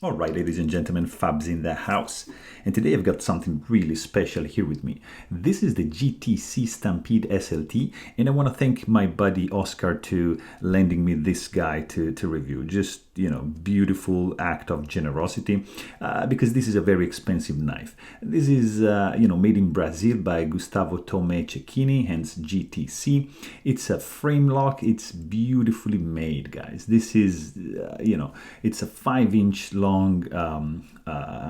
All right, ladies and gentlemen, Fab's in the house. And today I've got something really special here with me. This is the GTC Stampede SLT, and I want to thank my buddy Oscar to lending me this guy to review. Just, beautiful act of generosity, because this is a very expensive knife. This is, made in Brazil by Gustavo Tomé Cecchini, hence GTC. It's a frame lock. It's beautifully made, guys. This is, it's a 5-inch long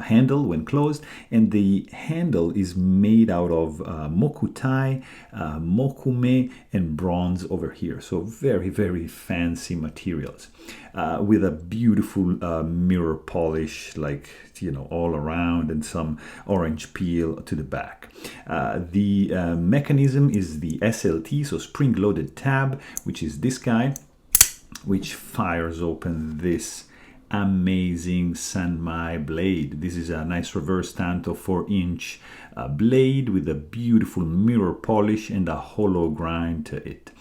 handle when closed, and the handle is made out of mokuti, mokume, and bronze over here. So very, very fancy materials, with a beautiful mirror polish, all around, and some orange peel to the back. The mechanism is the SLT, so spring-loaded tab, which is this guy, which fires open this amazing San Mai blade. This is a nice reverse tanto 4-inch blade with a beautiful mirror polish and a hollow grind to it.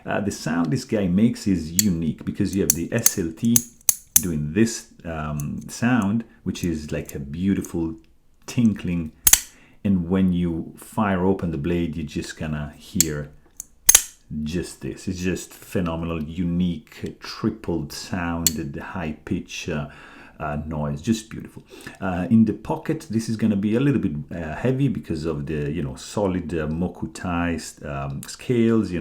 The sound this guy makes is unique because you have the SLT doing this sound, which is like a beautiful tinkling, and when you fire open the blade, you're just gonna hear just this. It's just phenomenal, unique, tripled sound, the high pitch noise, just beautiful. In the pocket, this is going to be a little bit heavy because of the solid mokuti scales,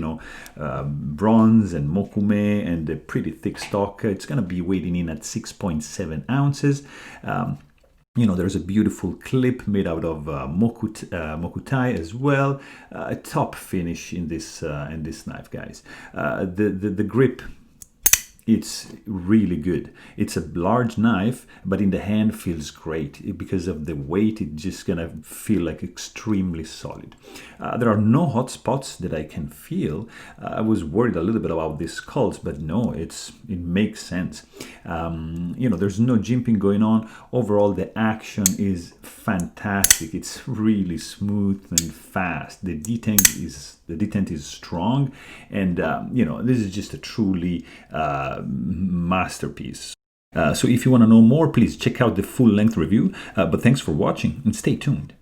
bronze and mokume, and the pretty thick stock. It's going to be weighing in at 6.7 ounces. There's a beautiful clip made out of mokuti as well. A top finish in this knife, guys. The grip, it's really good. It's a large knife, but in the hand feels great. Because of the weight, it's just gonna feel like extremely solid. There are no hot spots that I can feel. I was worried a little bit about these skulls, but no, it makes sense. There's no jimping going on. Overall, the action is fantastic. It's really smooth and fast. The detent is strong, and this is just a truly masterpiece. So if you want to know more, please check out the full-length review. But thanks for watching, and stay tuned.